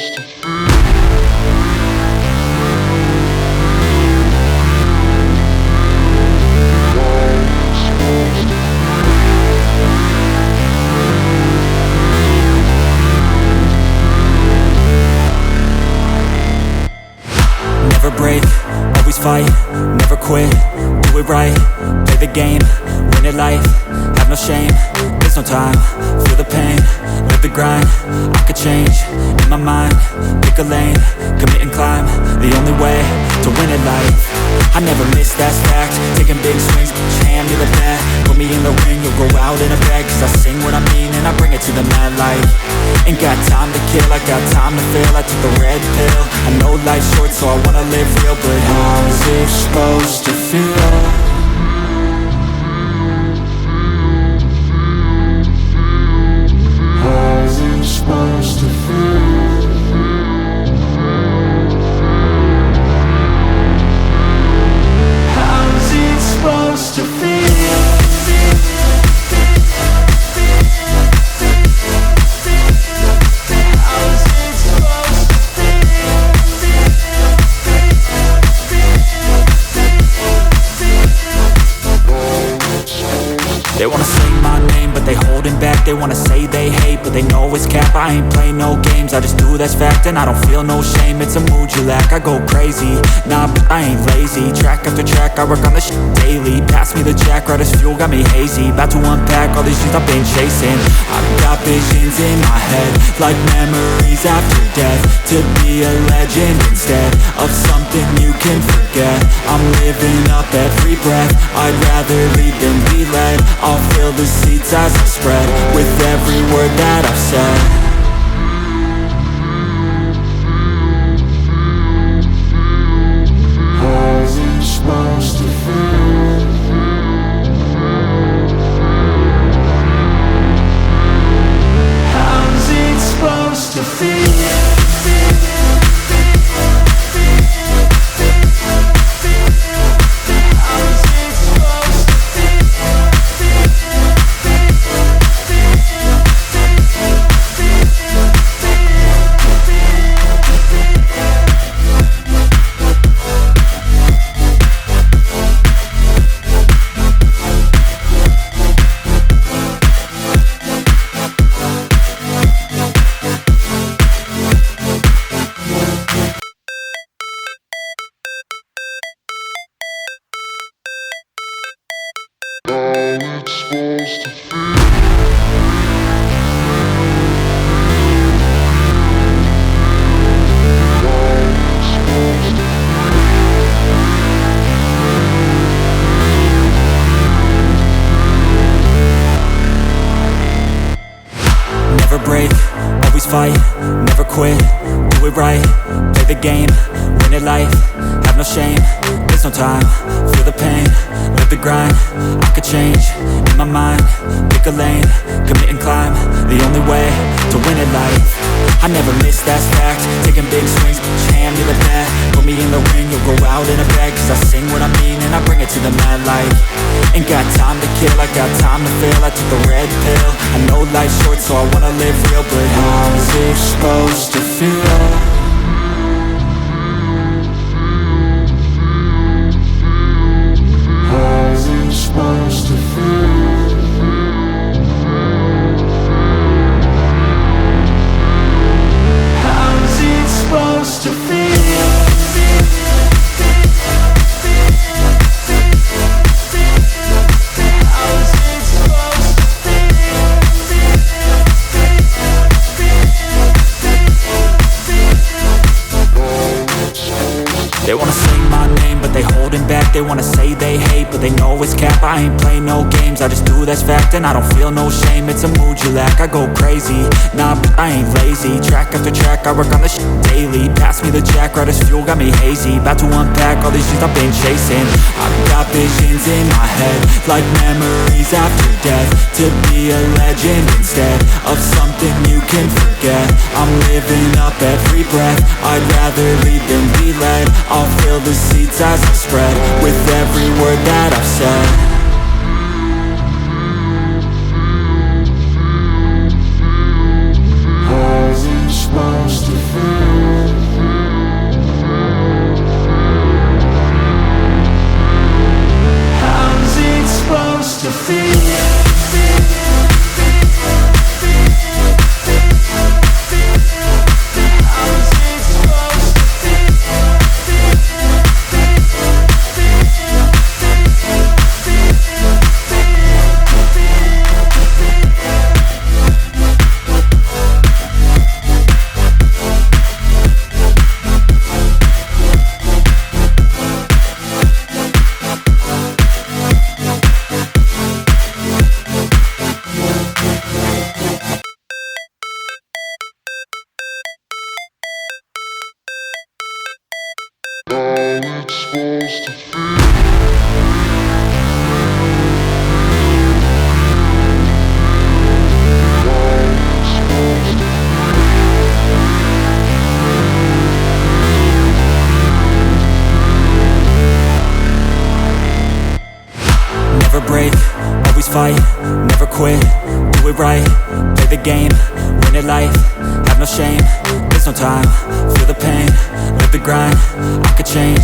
Never break, always fight, never quit, do it right, play the game, win it life, have no shame, there's no time, feel the pain, live the grind, I could change, in my mind, pick a lane, commit and climb, the only way to win it life. I never miss, that's fact, taking big swings, put your hand to the bat, put me in the ring, you'll go out in a bag, cause I sing what I mean and I bring it to the mad light. Ain't got time to kill, I got time to feel, I took the red pill, I know life's short so I wanna live real, but how's it supposed to feel? How's it supposed to feel? How's it supposed to feel? They wanna say my name, but they holding back. They wanna say they hate, but they know it's cap. I ain't play no games, I just do that's fact. And I don't feel no shame, it's a mood you lack. I go crazy, nah, but I ain't lazy. Track after track, I work on this shit daily. Pass me the jack, right as fuel, got me hazy. About to unpack all these things I've been chasing. I've got visions in my head, like memories after death. To be a legend instead of something you can forget. I'm living up every breath, I'd rather lead than be led. I'll fill the seats as I spread with every word that I've said. How's it supposed to feel? How's it supposed to feel? Never break, always fight, never quit, do it right, play the game, win it life, have no shame, there's no time, feel the pain, live the grind, I could change, in my mind, pick a lane, commit and climb, the only way to win it life. I never miss, that's fact, taking big swings, put your hand to the bat, put me in the ring, you'll go out in a bag, cause I sing what I mean and I bring it to the mad light. Ain't got time to kill, I got time to feel, I took the red pill, I know life's short so I wanna live real, but how's it supposed to feel? How's it supposed to feel? How's it supposed to feel? They wanna say my name, but they holding back. They wanna say they hate, but they know it's cap. I ain't play no games, I just do that's fact. And I don't feel no shame, it's a mood you lack. I go crazy, nah, but I ain't lazy. Track after track, I work on this shit daily. Pass me the jack, right as fuel, got me hazy. About to unpack all these things I've been chasing. I've got visions in my head, like memories after death. To be a legend instead of something you can forget. I'm living up every breath, I'd rather lead than be led. I'll fill the seats as I spread with every word that I've said. How's it supposed to feel? never break, always fight, never quit, do it right, play the game, win it life, have no shame, there's no time, feel the pain, live the grind, I could change,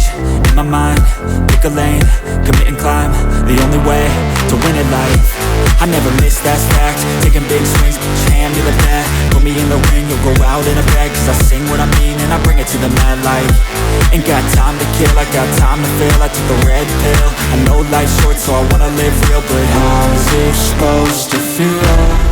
in my mind, pick a lane, commit and climb, the only way to win it life. I never miss, that's fact, taking big swings, put your hand to the bat, put me in the ring, you'll go out in a bag, cause I sing what I mean and I bring it to the mad light. Ain't got time to kill, I got time to feel, I took the red pill, I know life's short so I wanna live real, but how's it supposed to feel?